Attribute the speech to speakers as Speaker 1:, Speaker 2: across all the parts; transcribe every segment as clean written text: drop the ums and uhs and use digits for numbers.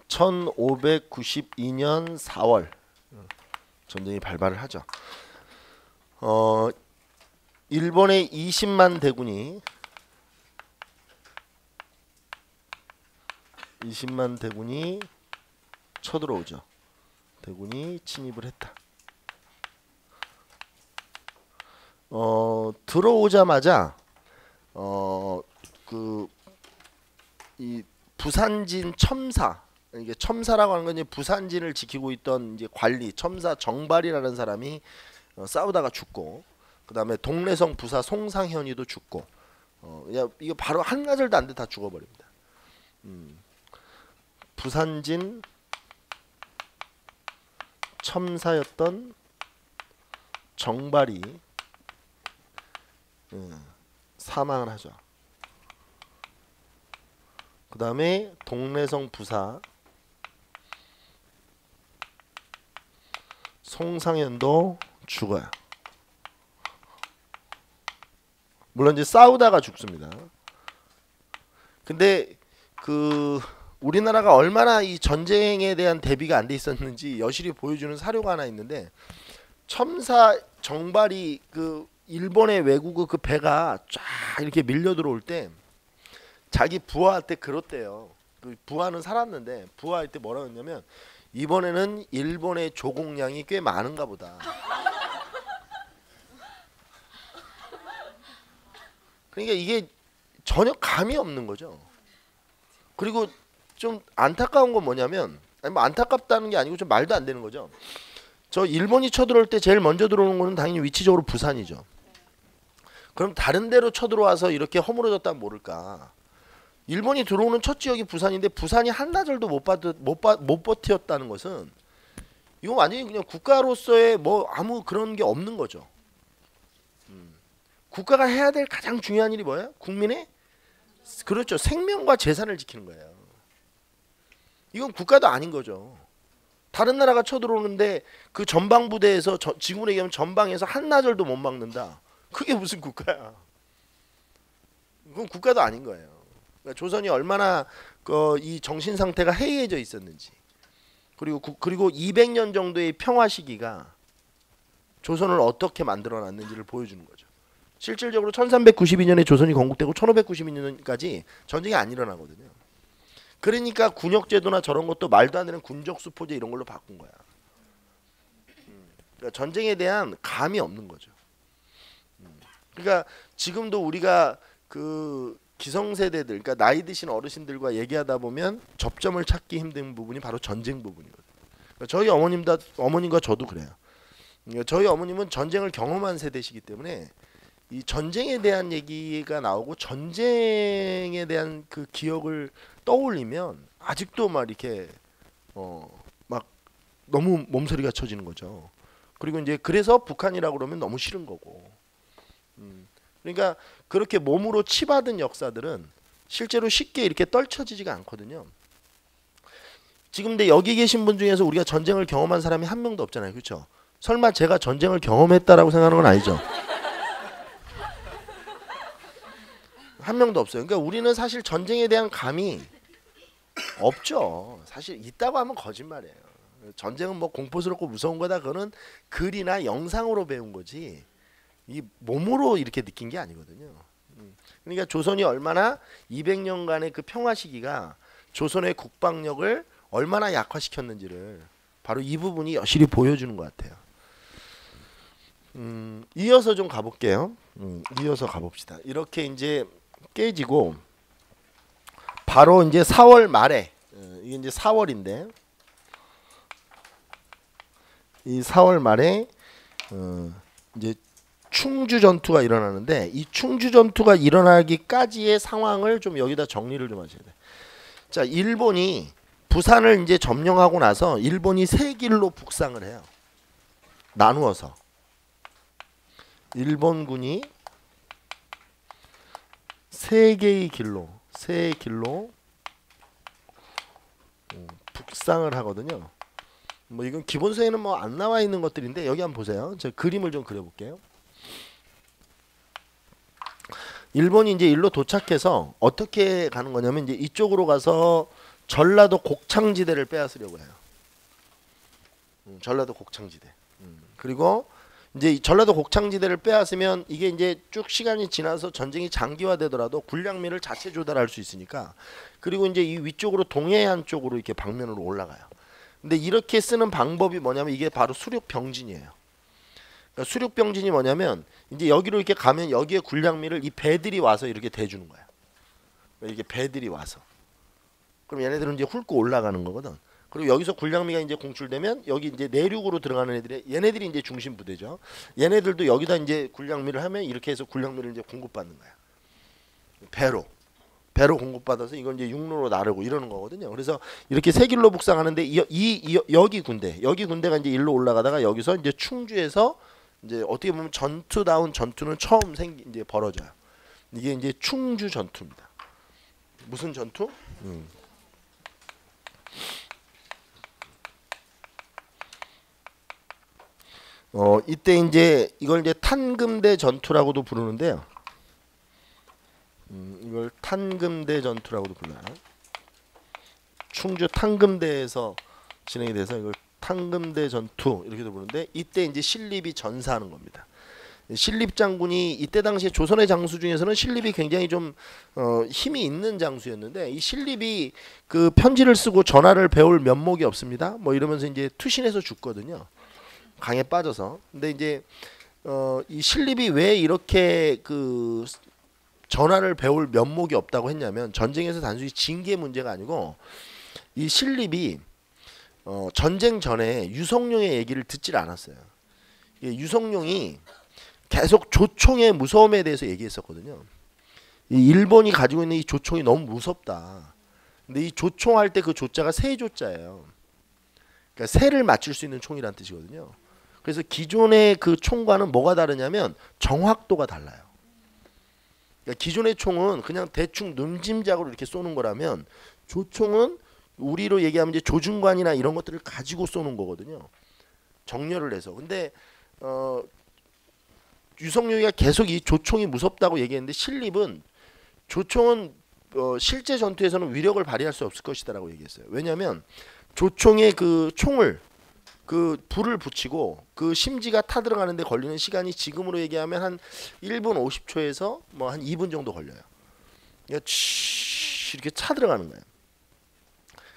Speaker 1: 1592년 4월 전쟁이 발발을 하죠. 일본의 20만 대군이 쳐들어오죠. 대군이 침입을 했다. 들어오자마자 이 부산진 첨사, 이게 첨사라고 하는 건 이제 부산진을 지키고 있던 이제 관리 첨사 정발이라는 사람이 싸우다가 죽고, 그 다음에 동래성 부사 송상현이도 죽고, 이거 바로 한나절도 안 돼 다 죽어버립니다. 부산진 첨사였던 정발이 사망을 하죠. 그 다음에 동래성 부사 송상현도 죽어요. 물론 이제 싸우다가 죽습니다. 근데 우리나라가 얼마나 이 전쟁에 대한 대비가 안 돼 있었는지 여실히 보여주는 사료가 하나 있는데, 첨사 정발이 일본의 외국의 그 배가 쫙 이렇게 밀려 들어올 때 자기 부하한테 그렇대요. 그 부하는 살았는데 부하할 때 뭐라고 했냐면, 이번에는 일본의 조공량이 꽤 많은가 보다. 그러니까 이게 전혀 감이 없는 거죠. 그리고 좀 안타까운 건 뭐냐면, 뭐 안타깝다는 게 아니고 좀 말도 안 되는 거죠. 저 일본이 쳐들어올 때 제일 먼저 들어오는 거는 당연히 위치적으로 부산이죠. 그럼 다른 데로 쳐들어와서 이렇게 허물어졌다면 모를까. 일본이 들어오는 첫 지역이 부산인데 부산이 한나절도 못 버텼다는 것은 이건 완전히 그냥 국가로서의 뭐 아무 그런 게 없는 거죠. 국가가 해야 될 가장 중요한 일이 뭐예요? 국민의 그렇죠, 생명과 재산을 지키는 거예요. 이건 국가도 아닌 거죠. 다른 나라가 쳐들어오는데 그 전방부대에서 지금으로 얘기하면 전방에서 한나절도 못 막는다. 그게 무슨 국가야? 그건 국가도 아닌 거예요. 그러니까 조선이 얼마나 이 정신 상태가 해이해져 있었는지, 그리고 200년 정도의 평화 시기가 조선을 어떻게 만들어놨는지를 보여주는 거죠. 실질적으로 1392년에 조선이 건국되고 1592년까지 전쟁이 안 일어나거든요. 그러니까 군역제도나 저런 것도 말도 안 되는 군적수포제 이런 걸로 바꾼 거야. 그러니까 전쟁에 대한 감이 없는 거죠. 그러니까 지금도 우리가 기성세대들, 그러니까 나이 드신 어르신들과 얘기하다 보면 접점을 찾기 힘든 부분이 바로 전쟁 부분이거든요. 그러니까 저희 어머님과 저도 그래요. 그러니까 저희 어머님은 전쟁을 경험한 세대시기 때문에 이 전쟁에 대한 얘기가 나오고 전쟁에 대한 그 기억을 떠올리면 아직도 막 이렇게 막 너무 몸서리가 쳐지는 거죠. 그리고 이제 그래서 북한이라고 그러면 너무 싫은 거고. 그러니까 그렇게 몸으로 치받은 역사들은 실제로 쉽게 이렇게 떨쳐지지가 않거든요. 지금 근데 여기 계신 분 중에서 우리가 전쟁을 경험한 사람이 한 명도 없잖아요. 그렇죠? 설마 제가 전쟁을 경험했다라고 생각하는 건 아니죠. 한 명도 없어요. 그러니까 우리는 사실 전쟁에 대한 감이 없죠. 사실 있다고 하면 거짓말이에요. 전쟁은 뭐 공포스럽고 무서운 거다. 그거는 글이나 영상으로 배운 거지 이 몸으로 이렇게 느낀 게 아니거든요. 그러니까 조선이 얼마나 200년간의 그 평화 시기가 조선의 국방력을 얼마나 약화시켰는지를 바로 이 부분이 여실히 보여주는 것 같아요. 이어서 좀 가볼게요. 이어서 가봅시다. 이렇게 이제 깨지고 바로 이제 4월 말에, 이게 이제 4월인데 이 4월 말에 이제 충주 전투가 일어나는데, 이 충주 전투가 일어나기까지의 상황을 좀 여기다 정리를 좀 하셔야 돼요. 자, 일본이 부산을 이제 점령하고 나서 일본이 세 길로 북상을 해요. 나누어서 일본군이 세 길로 북상을 하거든요. 뭐 이건 기본서에는 뭐 안 나와 있는 것들인데 여기 한번 보세요. 제가 그림을 좀 그려볼게요. 일본이 이제 일로 도착해서 어떻게 가는 거냐면, 이제 이쪽으로 가서 전라도 곡창지대를 빼앗으려고 해요. 전라도 곡창지대. 그리고 이제 이 전라도 곡창지대를 빼앗으면 이게 이제 쭉 시간이 지나서 전쟁이 장기화되더라도 군량미를 자체 조달할 수 있으니까, 그리고 이제 이 위쪽으로 동해안 쪽으로 이렇게 방면으로 올라가요. 근데 이렇게 쓰는 방법이 뭐냐면 이게 바로 수륙병진이에요. 그러니까 수륙병진이 뭐냐면 이제 여기로 이렇게 가면 여기에 군량미를 이 배들이 와서 이렇게 대주는 거야. 이렇게 배들이 와서. 그럼 얘네들은 이제 훑고 올라가는 거거든. 그리고 여기서 군량미가 이제 공출되면 여기 이제 내륙으로 들어가는 애들이, 얘네들이 이제 중심 부대죠. 얘네들도 여기다 이제 군량미를 하면 이렇게 해서 군량미를 이제 공급받는 거야. 배로 공급받아서 이걸 이제 육로로 나르고 이러는 거거든요. 그래서 이렇게 세 길로 북상하는데 여기 군대가 이제 일로 올라가다가 여기서 이제 충주에서 이제 어떻게 보면 전투다운 전투는 처음 이제 벌어져요. 이게 이제 충주 전투입니다. 무슨 전투? 이때 이제 이걸 이제 탄금대 전투라고도 부르는데요. 이걸 탄금대 전투라고도 불러요. 충주 탄금대에서 진행이 돼서 이걸 탄금대 전투 이렇게도 부르는데, 이때 이제 신립이 전사하는 겁니다. 신립 장군이 이때 당시에 조선의 장수 중에서는 신립이 굉장히 좀 힘이 있는 장수였는데, 이 신립이 그 편지를 쓰고 전하를 배울 면목이 없습니다. 뭐 이러면서 이제 투신해서 죽거든요. 강에 빠져서. 근데 이제 이 신립이 왜 이렇게 그 전하를 배울 면목이 없다고 했냐면, 전쟁에서 단순히 징계 문제가 아니고 이 신립이 전쟁 전에 유성룡의 얘기를 듣질 않았어요. 유성룡이 계속 조총의 무서움에 대해서 얘기했었거든요. 이 일본이 가지고 있는 이 조총이 너무 무섭다. 근데 이 조총할 때 그 조자가 세조자예요. 그러니까 새를 맞출 수 있는 총이란 뜻이거든요. 그래서 기존의 그 총과는 뭐가 다르냐면 정확도가 달라요. 그러니까 기존의 총은 그냥 대충 num짐작으로 이렇게 쏘는 거라면, 조총은 우리로 얘기하면 이제 조준관이나 이런 것들을 가지고 쏘는 거거든요. 정렬을 해서. 근데 유성룡이가 계속 이 조총이 무섭다고 얘기했는데, 신립은 조총은 실제 전투에서는 위력을 발휘할 수 없을 것이다라고 얘기했어요. 왜냐하면 조총의 그 총을 그 불을 붙이고 그 심지가 타 들어가는데 걸리는 시간이 지금으로 얘기하면 한 1분 50초에서 뭐 한 2분 정도 걸려요. 그러니까 이렇게 차 들어가는 거예요.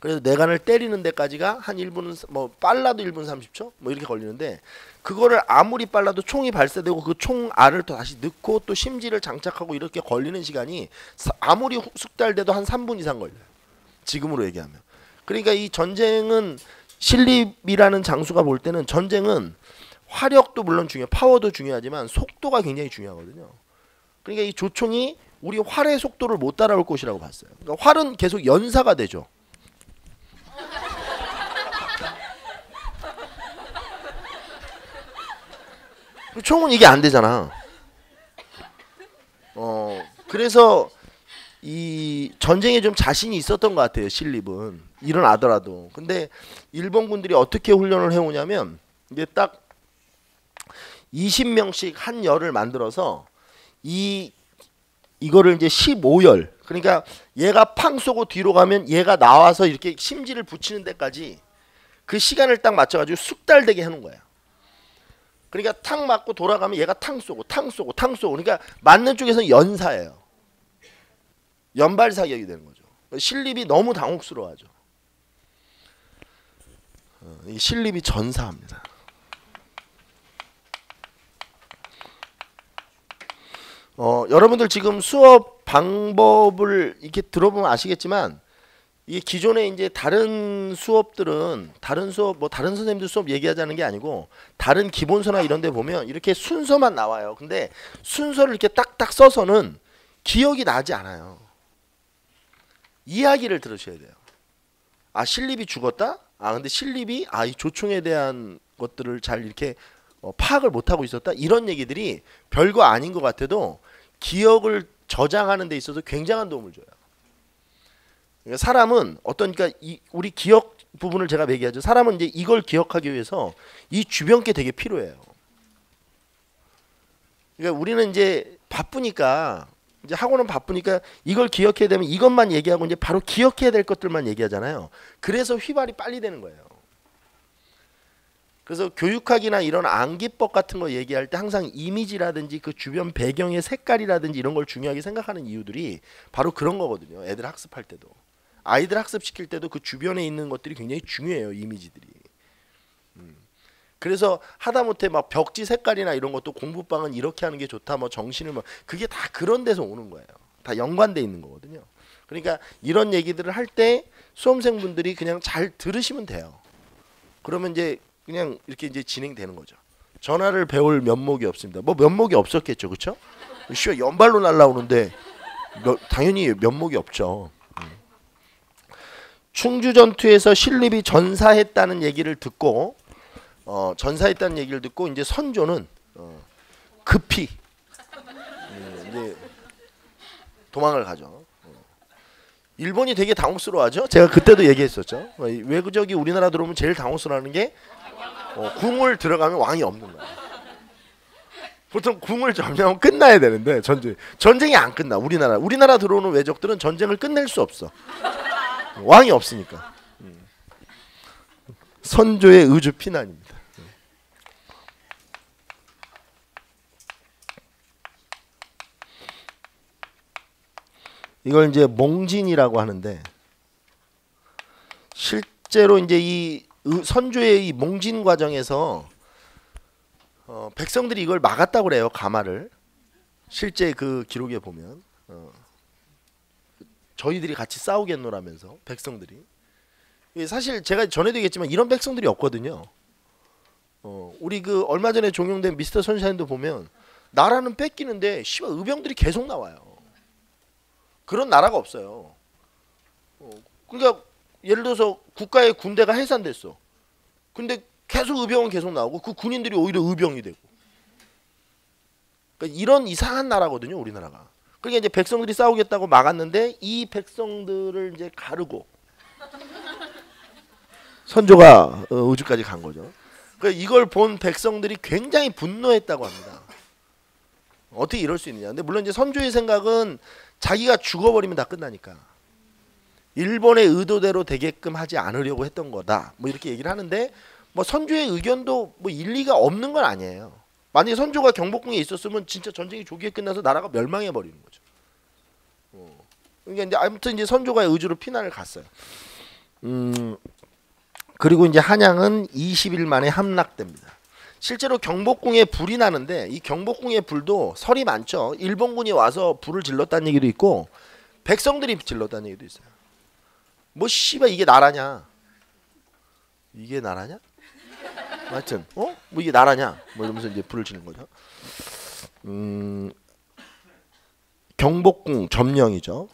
Speaker 1: 그래서 내관을 때리는 데까지가 한 1분은 뭐 빨라도 1분 30초 뭐 이렇게 걸리는데, 그거를 아무리 빨라도 총이 발사되고 그 총 알을 또 다시 넣고 또 심지를 장착하고 이렇게 걸리는 시간이 아무리 숙달돼도 한 3분 이상 걸려요. 지금으로 얘기하면. 그러니까 이 전쟁은, 신립이라는 장수가 볼 때는 전쟁은 화력도 물론 중요해요. 파워도 중요하지만 속도가 굉장히 중요하거든요. 그러니까 이 조총이 우리 활의 속도를 못 따라올 것이라고 봤어요. 그러니까 활은 계속 연사가 되죠. 총은 이게 안 되잖아. 그래서 이 전쟁에 좀 자신이 있었던 것 같아요. 신립은 일어나더라도. 근데 일본군들이 어떻게 훈련을 해오냐면, 이게 딱 20명씩 한 열을 만들어서 이거를 이제 15열, 그러니까 얘가 팡 쏘고 뒤로 가면 얘가 나와서 이렇게 심지를 붙이는 데까지 그 시간을 딱 맞춰가지고 숙달되게 하는 거야. 그러니까 탕 맞고 돌아가면 얘가 탕 쏘고 탕 쏘고 탕 쏘고, 그러니까 맞는 쪽에서는 연사예요. 연발 사격이 되는 거죠. 신립이 너무 당혹스러워하죠. 이 신립이 전사합니다. 여러분들 지금 수업 방법을 이렇게 들어보면 아시겠지만, 이게 기존에 이제 다른 수업들은 다른 선생님들 수업 얘기하자는 게 아니고, 다른 기본서나 이런 데 보면 이렇게 순서만 나와요. 근데 순서를 이렇게 딱딱 써서는 기억이 나지 않아요. 이야기를 들으셔야 돼요. 아, 신립이 죽었다? 아, 근데 신립이 이 조총에 대한 것들을 잘 이렇게 파악을 못하고 있었다? 이런 얘기들이 별거 아닌 것 같아도 기억을 저장하는 데 있어서 굉장한 도움을 줘요. 그러니까 사람은 그러니까 우리 기억 부분을 제가 얘기하죠. 사람은 이제 이걸 기억하기 위해서 이 주변 게 되게 필요해요. 그러니까 우리는 이제 바쁘니까 이제 학원은 바쁘니까 이걸 기억해야 되면 이것만 얘기하고 이제 바로 기억해야 될 것들만 얘기하잖아요. 그래서 휘발이 빨리 되는 거예요. 그래서 교육학이나 이런 암기법 같은 거 얘기할 때 항상 이미지라든지 그 주변 배경의 색깔이라든지 이런 걸 중요하게 생각하는 이유들이 바로 그런 거거든요. 애들 학습할 때도. 아이들 학습시킬 때도 그 주변에 있는 것들이 굉장히 중요해요. 이미지들이. 그래서 하다못해 막 벽지 색깔이나 이런 것도 공부방은 이렇게 하는 게 좋다. 뭐 정신을 뭐 그게 다 그런 데서 오는 거예요. 다 연관돼 있는 거거든요. 그러니까 이런 얘기들을 할 때 수험생분들이 그냥 잘 들으시면 돼요. 그러면 이제 그냥 이렇게 이제 진행되는 거죠. 전화를 배울 면목이 없습니다. 뭐 면목이 없었겠죠, 그렇죠? 쉬워 연발로 날라오는데 당연히 면목이 없죠. 충주 전투에서 신립이 전사했다는 얘기를 듣고 전사했다는 얘기를 듣고 이제 선조는 급히 이제 도망을 가죠. 일본이 되게 당혹스러워하죠. 제가 그때도 얘기했었죠. 외국적이 우리나라 들어오면 제일 당혹스러워하는 게 궁을 들어가면 왕이 없는 거야. 보통 궁을 점령하면 끝나야 되는데 전쟁이 안 끝나. 우리나라 들어오는 외적들은 전쟁을 끝낼 수 없어. 왕이 없으니까. 선조의 의주 피난입니다. 이걸 이제 몽진이라고 하는데 실제로 이제 이 선조의 이 몽진 과정에서 백성들이 이걸 막았다고 그래요. 가마를. 실제 그 기록에 보면 저희들이 같이 싸우겠노라면서 백성들이. 사실 제가 전에도 얘기했지만 이런 백성들이 없거든요. 우리 그 얼마 전에 종용된 미스터 선샤인도 보면 나라는 뺏기는데 씨발 의병들이 계속 나와요. 그런 나라가 없어요. 그러니까 예를 들어서 국가의 군대가 해산됐어. 근데 계속 의병은 계속 나오고 그 군인들이 오히려 의병이 되고. 그러니까 이런 이상한 나라거든요, 우리나라가. 그러니까 이제 백성들이 싸우겠다고 막았는데 이 백성들을 이제 가르고 선조가 우주까지 간 거죠. 그러니까 이걸 본 백성들이 굉장히 분노했다고 합니다. 어떻게 이럴 수 있느냐. 근데 물론 이제 선조의 생각은 자기가 죽어버리면 다 끝나니까 일본의 의도대로 되게끔 하지 않으려고 했던 거다. 뭐 이렇게 얘기를 하는데 뭐 선조의 의견도 뭐 일리가 없는 건 아니에요. 만약에 선조가 경복궁에 있었으면 진짜 전쟁이 조기에 끝나서 나라가 멸망해 버리는 거죠. 그러니까 이제 아무튼 이제 선조가 의주로 피난을 갔어요. 그리고 이제 한양은 20일 만에 함락됩니다. 실제로 경복궁에 불이 나는데 이 경복궁의 불도 설이 많죠. 일본군이 와서 불을 질렀다는 얘기도 있고 백성들이 질렀다는 얘기도 있어요. 뭐 씨발 이게 나라냐? 이게 나라냐? 하여튼 뭐 이게 나라냐? 뭐 이러면서 이제 불을 지는 거죠. 경복궁 점령이죠.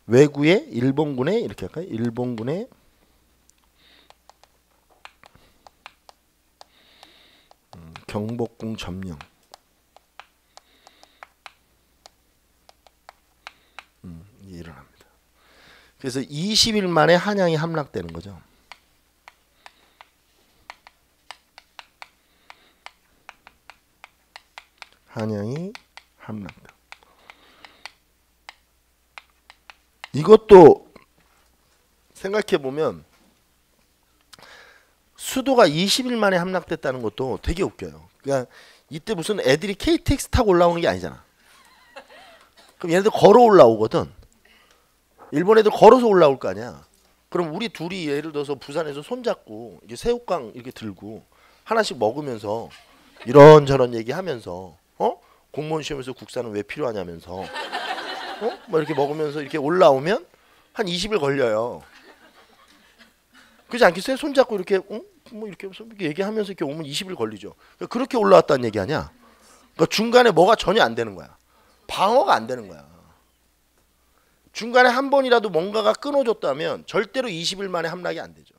Speaker 1: 외구의 일본군의 이렇게 할까요? 일본군의 경복궁 점령. 일어납니다. 그래서 20일 만에 한양이 함락되는 거죠. 한양이 함락다. 이것도 생각해 보면 수도가 20일 만에 함락됐다는 것도 되게 웃겨요. 그러니까 이때 무슨 애들이 KTX 타고 올라오는 게 아니잖아. 그럼 얘네들 걸어 올라오거든. 일본 애들 걸어서 올라올 거 아니야. 그럼 우리 둘이 예를 들어서 부산에서 손잡고 이게 새우깡 이렇게 들고 하나씩 먹으면서 이런저런 얘기하면서 공무원 시험에서 국사는 왜 필요하냐면서 뭐 이렇게 먹으면서 이렇게 올라오면 한 20일 걸려요. 그렇지 않겠어요? 손잡고 이렇게 뭐 이렇게 얘기하면서 이렇게 오면 20일 걸리죠. 그렇게 올라왔다는 얘기 아니야? 그러니까 중간에 뭐가 전혀 안 되는 거야. 방어가 안 되는 거야. 중간에 한 번이라도 뭔가가 끊어졌다면 절대로 20일 만에 함락이 안 되죠.